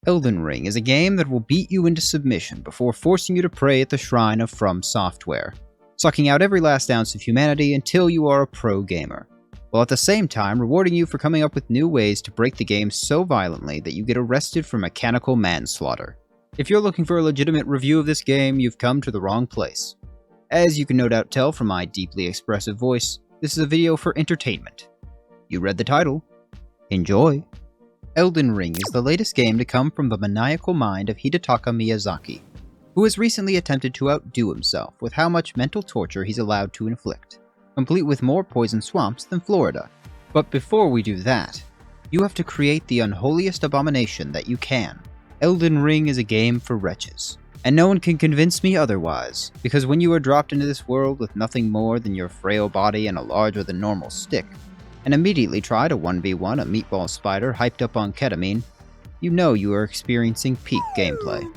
Elden Ring is a game that will beat you into submission before forcing you to pray at the shrine of From Software, sucking out every last ounce of humanity until you are a pro gamer, while at the same time rewarding you for coming up with new ways to break the game so violently that you get arrested for mechanical manslaughter. If you're looking for a legitimate review of this game, you've come to the wrong place. As you can no doubt tell from my deeply expressive voice, this is a video for entertainment. You read the title. Enjoy! Elden Ring is the latest game to come from the maniacal mind of Hidetaka Miyazaki, who has recently attempted to outdo himself with how much mental torture he's allowed to inflict, complete with more poison swamps than Florida. But before we do that, you have to create the unholiest abomination that you can. Elden Ring is a game for wretches, and no one can convince me otherwise, because when you are dropped into this world with nothing more than your frail body and a larger than normal stick, and immediately try to 1v1 a meatball spider hyped up on ketamine, you know you are experiencing peak gameplay.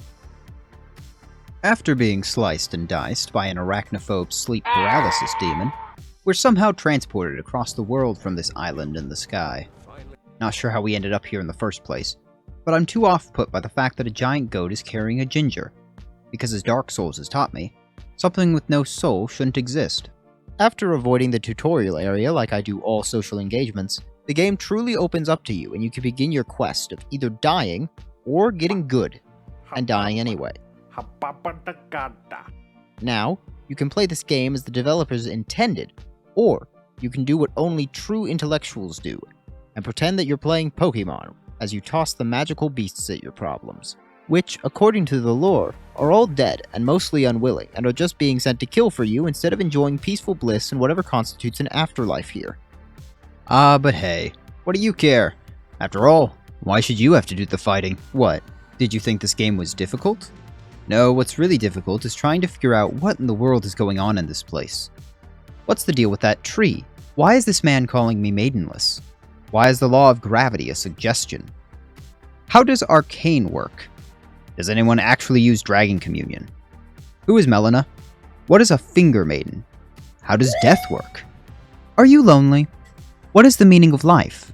After being sliced and diced by an arachnophobe sleep paralysis demon, we're somehow transported across the world from this island in the sky. Not sure how we ended up here in the first place, but I'm too off-put by the fact that a giant goat is carrying a ginger, because as Dark Souls has taught me, something with no soul shouldn't exist. After avoiding the tutorial area like I do all social engagements, the game truly opens up to you and you can begin your quest of either dying or getting good, and dying anyway. Now, you can play this game as the developers intended, or you can do what only true intellectuals do, and pretend that you're playing Pokemon as you toss the magical beasts at your problems, which, according to the lore, are all dead and mostly unwilling, and are just being sent to kill for you instead of enjoying peaceful bliss and whatever constitutes an afterlife here. Ah, but hey, what do you care? After all, why should you have to do the fighting? What, did you think this game was difficult? No, what's really difficult is trying to figure out what in the world is going on in this place. What's the deal with that tree? Why is this man calling me Maidenless? Why is the law of gravity a suggestion? How does arcane work? Does anyone actually use Dragon Communion? Who is Melina? What is a Finger Maiden? How does death work? Are you lonely? What is the meaning of life?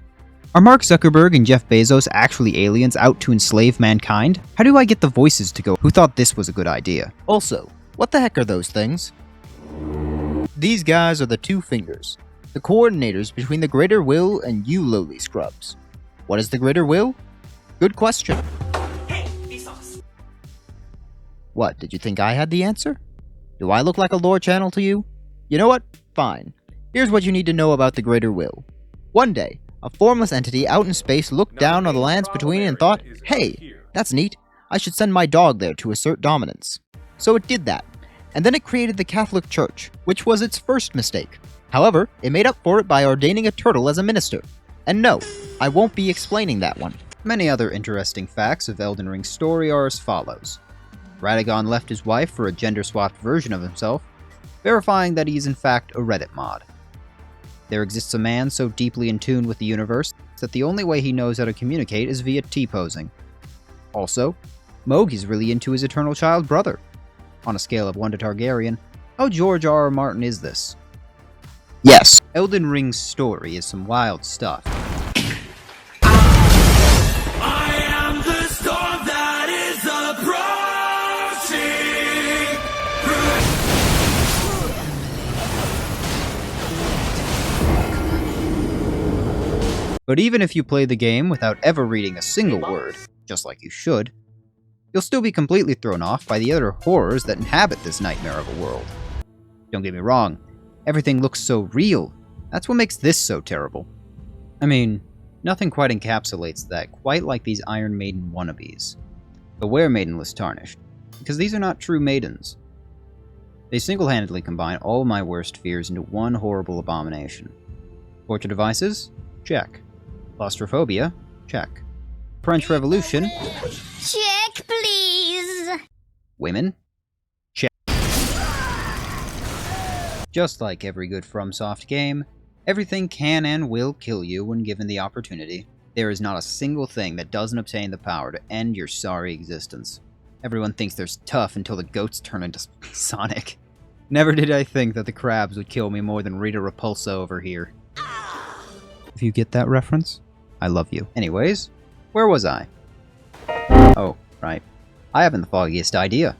Are Mark Zuckerberg and Jeff Bezos actually aliens out to enslave mankind? How do I get the voices to go who thought this was a good idea? Also, what the heck are those things? These guys are the two fingers, the coordinators between the Greater Will and you lowly scrubs. What is the Greater Will? Good question. What, did you think I had the answer? Do I look like a lore channel to you? You know what? Fine. Here's what you need to know about the Greater Will. One day, a formless entity out in space looked down on the lands between and thought, hey, that's neat, I should send my dog there to assert dominance. So it did that, and then it created the Catholic Church, which was its first mistake. However, it made up for it by ordaining a turtle as a minister. And no, I won't be explaining that one. Many other interesting facts of Elden Ring's story are as follows. Radagon left his wife for a gender-swapped version of himself, verifying that he is in fact a Reddit mod. There exists a man so deeply in tune with the universe that the only way he knows how to communicate is via T-posing. Also, Moog is really into his eternal child brother. On a scale of 1 to Targaryen, how George R.R. Martin is this? Yes. Elden Ring's story is some wild stuff. But even if you play the game without ever reading a single word, just like you should, you'll still be completely thrown off by the other horrors that inhabit this nightmare of a world. Don't get me wrong, everything looks so real. That's what makes this so terrible. I mean, nothing quite encapsulates that quite like these Iron Maiden wannabes. Beware Maidenless Tarnished, because these are not true maidens. They single-handedly combine all my worst fears into one horrible abomination. Torture devices? Check. Claustrophobia? Check. French Revolution? Check, please. Women? Check. Just like every good FromSoft game, everything can and will kill you when given the opportunity. There is not a single thing that doesn't obtain the power to end your sorry existence. Everyone thinks they're tough until the goats turn into Sonic. Never did I think that the crabs would kill me more than Rita Repulsa over here. If you get that reference, I love you. Anyways, where was I? Oh, right. I haven't the foggiest idea.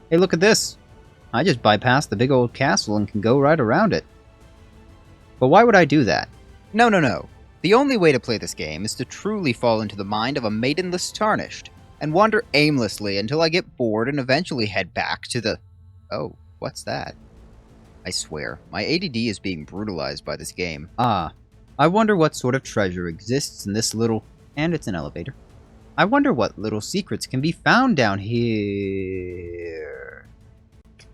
Hey, look at this! I just bypassed the big old castle and can go right around it. But why would I do that? No. The only way to play this game is to truly fall into the mind of a Maidenless Tarnished, and wander aimlessly until I get bored and eventually head back to the... Oh, what's that? I swear, my ADD is being brutalized by this game. Ah, I wonder what sort of treasure exists in this little... And it's an elevator. I wonder what little secrets can be found down here.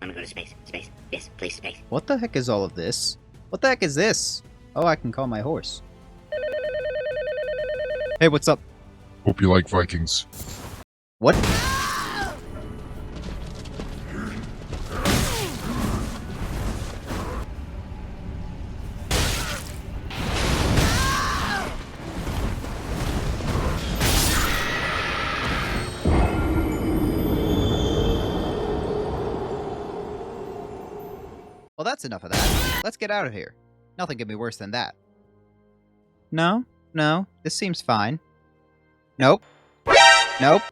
I'm gonna go to space. Space. Yes, please, space. What the heck is all of this? What the heck is this? Oh, I can call my horse. Hey, what's up? Hope you like Vikings. What? Well, that's enough of that. Let's get out of here. Nothing could be worse than that. No, this seems fine. Nope. Nope!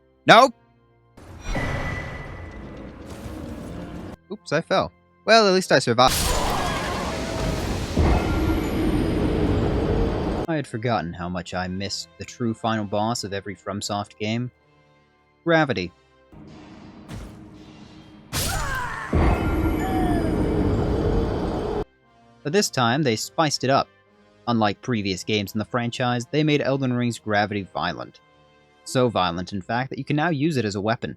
Oops, I fell. Well, at least I survived. I had forgotten how much I missed the true final boss of every FromSoft game. Gravity. But this time, they spiced it up. Unlike previous games in the franchise, they made Elden Ring's gravity violent. So violent, in fact, that you can now use it as a weapon.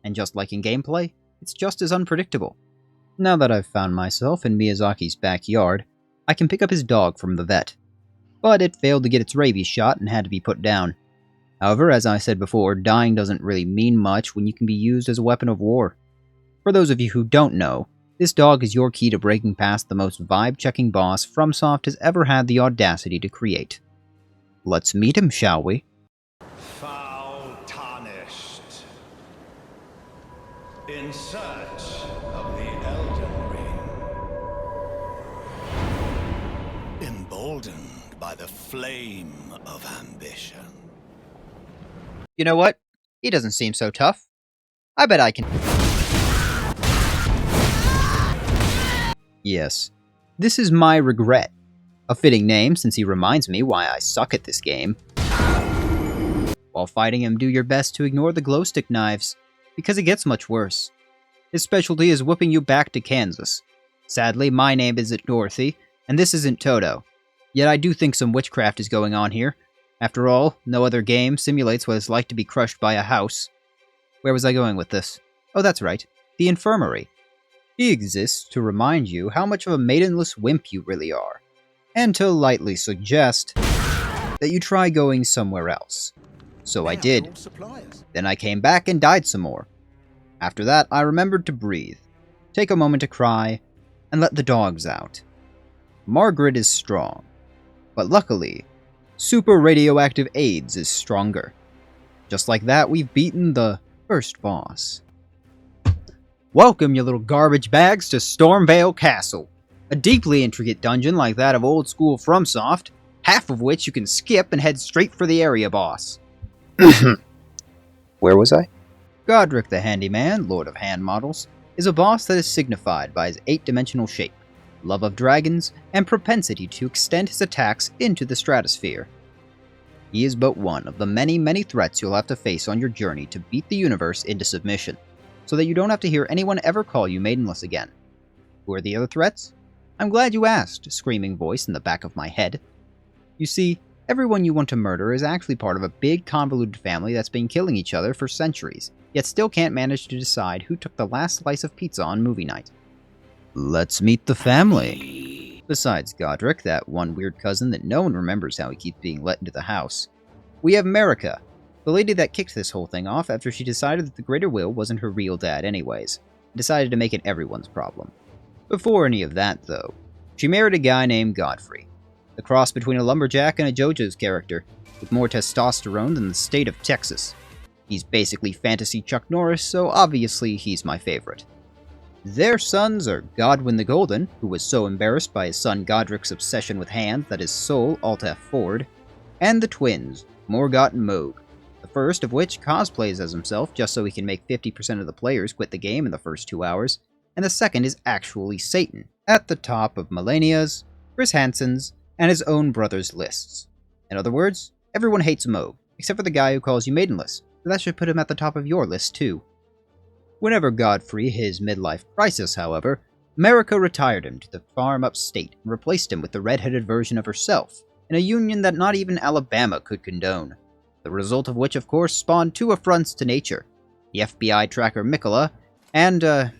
And just like in gameplay, it's just as unpredictable. Now that I've found myself in Miyazaki's backyard, I can pick up his dog from the vet. But it failed to get its rabies shot and had to be put down. However, as I said before, dying doesn't really mean much when you can be used as a weapon of war. For those of you who don't know, this dog is your key to breaking past the most vibe-checking boss FromSoft has ever had the audacity to create. Let's meet him, shall we? Foul tarnished. In search of the Elden Ring. Emboldened by the flame of ambition. You know what? He doesn't seem so tough. I bet I can... Yes, this is my regret. A fitting name since he reminds me why I suck at this game. While fighting him, do your best to ignore the glowstick knives, because it gets much worse. His specialty is whipping you back to Kansas. Sadly, my name isn't Dorothy, and this isn't Toto. Yet I do think some witchcraft is going on here. After all, no other game simulates what it's like to be crushed by a house. Where was I going with this? Oh, that's right, the infirmary. He exists to remind you how much of a maidenless wimp you really are, and to lightly suggest that you try going somewhere else. So I did. Then I came back and died some more. After that, I remembered to breathe, take a moment to cry, and let the dogs out. Margaret is strong, but luckily, super radioactive AIDS is stronger. Just like that, we've beaten the first boss. Welcome, you little garbage bags, to Stormvale Castle, a deeply intricate dungeon like that of old-school FromSoft, half of which you can skip and head straight for the area boss. Where was I? Godric the Handyman, Lord of Hand Models, is a boss that is signified by his 8-dimensional shape, love of dragons, and propensity to extend his attacks into the stratosphere. He is but one of the many threats you'll have to face on your journey to beat the universe into submission, so that you don't have to hear anyone ever call you Maidenless again. Who are the other threats? I'm glad you asked, screaming voice in the back of my head. You see, everyone you want to murder is actually part of a big convoluted family that's been killing each other for centuries, yet still can't manage to decide who took the last slice of pizza on movie night. Let's meet the family. Besides Godric, that one weird cousin that no one remembers how he keeps being let into the house, we have Marika, the lady that kicked this whole thing off after she decided that the Greater Will wasn't her real dad anyways, and decided to make it everyone's problem. Before any of that, though, she married a guy named Godfrey, the cross between a lumberjack and a JoJo's character, with more testosterone than the state of Texas. He's basically fantasy Chuck Norris, so obviously he's my favorite. Their sons are Godwin the Golden, who was so embarrassed by his son Godric's obsession with hands that his soul alt F4'd, and the twins, Morgott and Moog, the first of which cosplays as himself just so he can make 50% of the players quit the game in the first 2 hours, and the second is actually Satan, at the top of Melania's, Chris Hansen's, and his own brother's lists. In other words, everyone hates Moab, except for the guy who calls you Maidenless, so that should put him at the top of your list too. Whenever Godfrey hit his midlife crisis, however, America retired him to the farm upstate and replaced him with the red-headed version of herself, in a union that not even Alabama could condone. The result of which, of course, spawned 2 affronts to nature, the FBI tracker Mikola, and,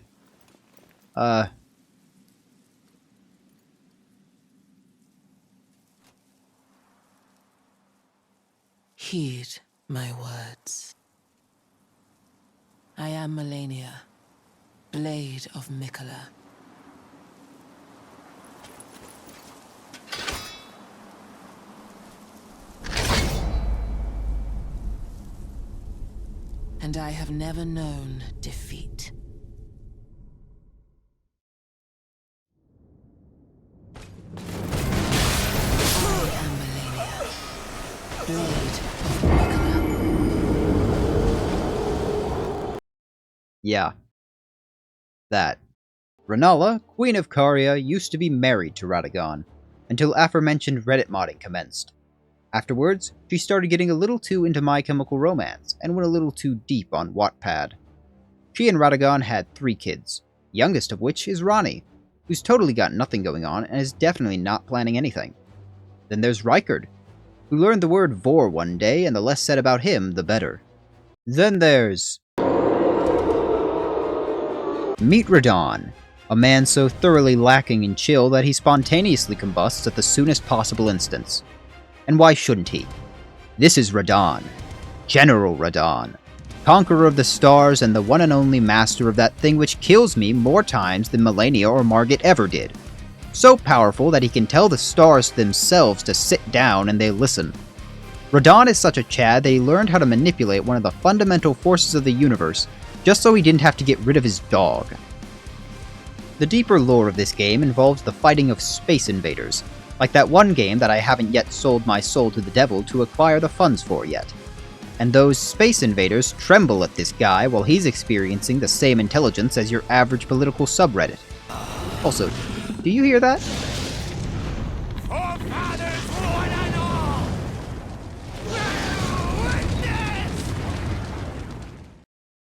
Heed my words. I am Melania, Blade of Mikola. And I have never known defeat. I am Melania, Blade of Mikola. yeah. That. Renala, Queen of Caria, used to be married to Radagon, until aforementioned Reddit modding commenced. Afterwards, she started getting a little too into My Chemical Romance, and went a little too deep on Wattpad. She and Radagon had 3 kids, youngest of which is Ronnie, who's totally got nothing going on and is definitely not planning anything. Then there's Rykard, who learned the word vor one day, and the less said about him, the better. Then there's... Meet Radon, a man so thoroughly lacking in chill that he spontaneously combusts at the soonest possible instance. And why shouldn't he? This is Radon, General Radon, conqueror of the stars and the one and only master of that thing which kills me more times than Melania or Margit ever did. So powerful that he can tell the stars themselves to sit down and they listen. Radon is such a Chad that he learned how to manipulate one of the fundamental forces of the universe just so he didn't have to get rid of his dog. The deeper lore of this game involves the fighting of space invaders, like that one game that I haven't yet sold my soul to the devil to acquire the funds for yet. And those space invaders tremble at this guy while he's experiencing the same intelligence as your average political subreddit. Also, do you hear that?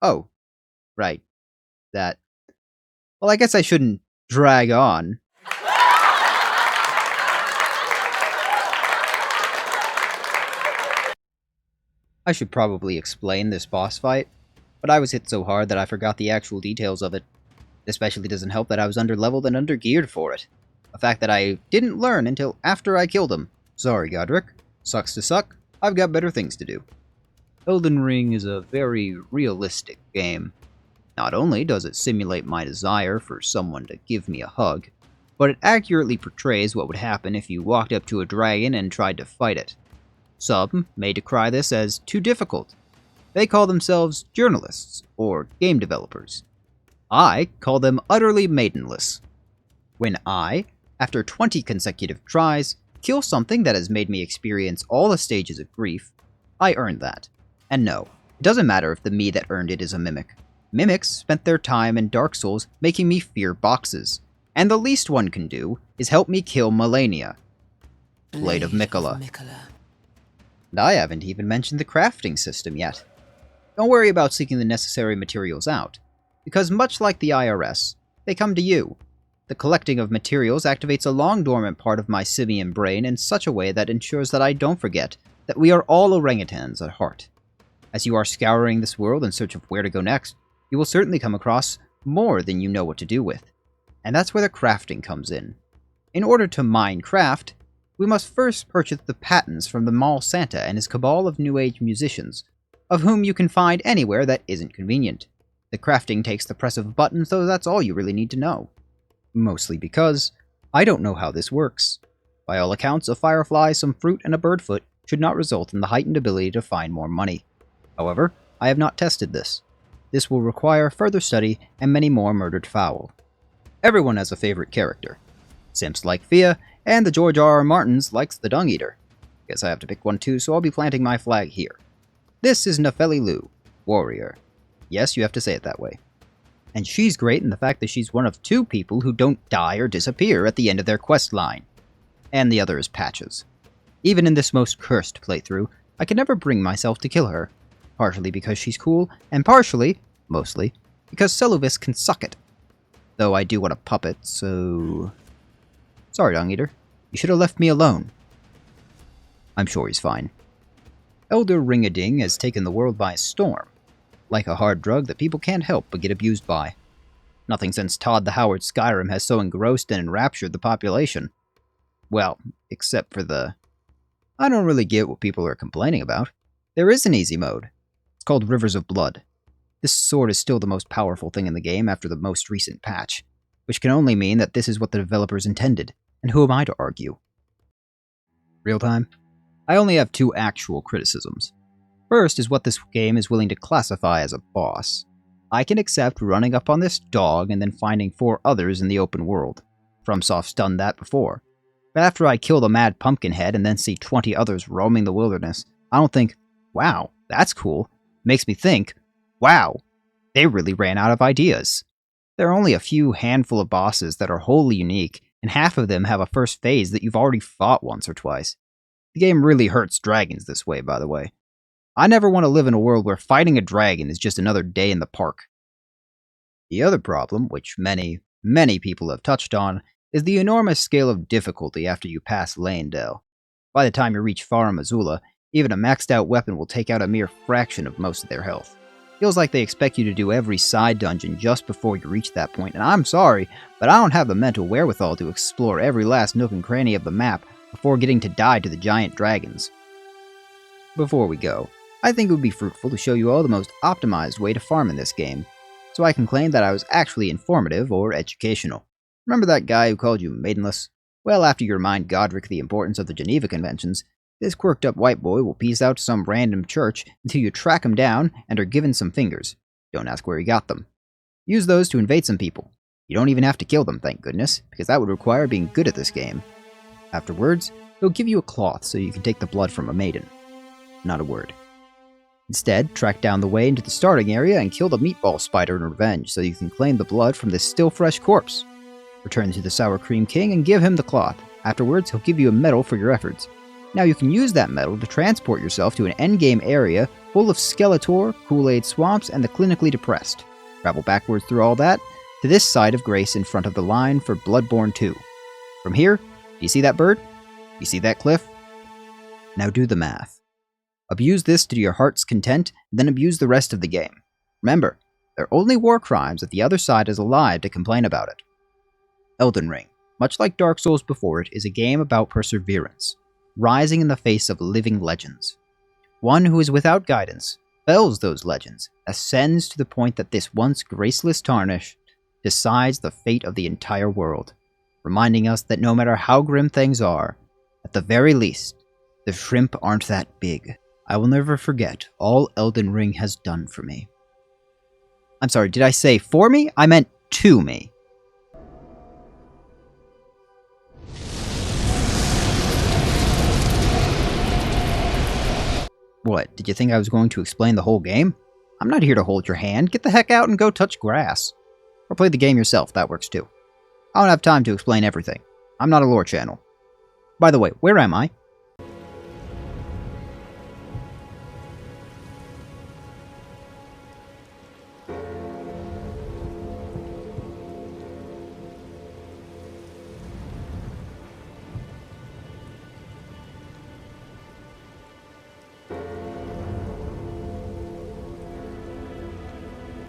Oh, right. That. Well, I guess I shouldn't drag on. I should probably explain this boss fight, but I was hit so hard that I forgot the actual details of it. It especially doesn't help that I was underleveled and undergeared for it. A fact that I didn't learn until after I killed him. Sorry, Godric. Sucks to suck. I've got better things to do. Elden Ring is a very realistic game. Not only does it simulate my desire for someone to give me a hug, but it accurately portrays what would happen if you walked up to a dragon and tried to fight it. Some may decry this as too difficult. They call themselves journalists, or game developers. I call them utterly maidenless. When I, after 20 consecutive tries, kill something that has made me experience all the stages of grief, I earned that. And no, it doesn't matter if the me that earned it is a mimic. Mimics spent their time in Dark Souls making me fear boxes, and the least one can do is help me kill Melania, Blade of Mikola. And I haven't even mentioned the crafting system yet. Don't worry about seeking the necessary materials out, because much like the IRS, they come to you. The collecting of materials activates a long-dormant part of my simian brain in such a way that ensures that I don't forget that we are all orangutans at heart. As you are scouring this world in search of where to go next, you will certainly come across more than you know what to do with. And that's where the crafting comes in. In order to mine craft, we must first purchase the patents from the Mall Santa and his cabal of New Age musicians, of whom you can find anywhere that isn't convenient. The crafting takes the press of a button, so that's all you really need to know. Mostly because I don't know how this works. By all accounts, a firefly, some fruit, and a bird foot should not result in the heightened ability to find more money. However, I have not tested this. This will require further study and many more murdered fowl. Everyone has a favorite character. Simps like Fia, and the George R.R. Martins likes the Dung Eater. Guess I have to pick one too, so I'll be planting my flag here. This is Nefeli Lu, warrior. Yes, you have to say it that way. And she's great in the fact that she's one of 2 people who don't die or disappear at the end of their quest line. And the other is Patches. Even in this most cursed playthrough, I can never bring myself to kill her. Partially because she's cool, and partially, mostly, because Seluvis can suck it. Though I do want a puppet, so... Sorry, Dung Eater. You should have left me alone. I'm sure he's fine. Elder Ring-a-Ding has taken the world by storm. Like a hard drug that people can't help but get abused by. Nothing since Todd the Howard Skyrim has so engrossed and enraptured the population. Well, except for the... I don't really get what people are complaining about. There is an easy mode. It's called Rivers of Blood. This sword is still the most powerful thing in the game after the most recent patch, which can only mean that this is what the developers intended, and who am I to argue? Real time? I only have 2 actual criticisms. First is what this game is willing to classify as a boss. I can accept running up on this dog and then finding 4 others in the open world. FromSoft's done that before. But after I kill the mad pumpkinhead and then see 20 others roaming the wilderness, I don't think, wow, that's cool. Makes me think, wow, they really ran out of ideas. There are only a few handful of bosses that are wholly unique, and half of them have a first phase that you've already fought once or twice. The game really hurts dragons this way, by the way. I never want to live in a world where fighting a dragon is just another day in the park. The other problem, which many people have touched on, is the enormous scale of difficulty after you pass Leyndell. By the time you reach Farum Azula, even a maxed out weapon will take out a mere fraction of most of their health. Feels like they expect you to do every side dungeon just before you reach that point, and I'm sorry, but I don't have the mental wherewithal to explore every last nook and cranny of the map before getting to die to the giant dragons. Before we go, I think it would be fruitful to show you all the most optimized way to farm in this game, so I can claim that I was actually informative or educational. Remember that guy who called you Maidenless? Well, after you remind Godric the importance of the Geneva Conventions, this quirked up white boy will peace out to some random church until you track him down and are given some fingers. Don't ask where he got them. Use those to invade some people. You don't even have to kill them, thank goodness, because that would require being good at this game. Afterwards, he'll give you a cloth so you can take the blood from a maiden. Not a word. Instead, track down the way into the starting area and kill the meatball spider in revenge so you can claim the blood from this still fresh corpse. Return to the Sour Cream King and give him the cloth. Afterwards, he'll give you a medal for your efforts. Now you can use that medal to transport yourself to an endgame area full of Skeletor, Kool-Aid swamps, and the clinically depressed. Travel backwards through all that to this side of Grace in front of the line for Bloodborne 2. From here, do you see that bird? You see that cliff? Now do the math. Abuse this to your heart's content, then abuse the rest of the game. Remember, they're only war crimes if the other side is alive to complain about it. Elden Ring, much like Dark Souls before it, is a game about perseverance, rising in the face of living legends. One who is without guidance, fells those legends, ascends to the point that this once graceless tarnish decides the fate of the entire world, reminding us that no matter how grim things are, at the very least, the shrimp aren't that big. I will never forget all Elden Ring has done for me. I'm sorry, did I say for me? I meant to me. What, did you think I was going to explain the whole game? I'm not here to hold your hand. Get the heck out and go touch grass. Or play the game yourself, that works too. I don't have time to explain everything. I'm not a lore channel. By the way, where am I?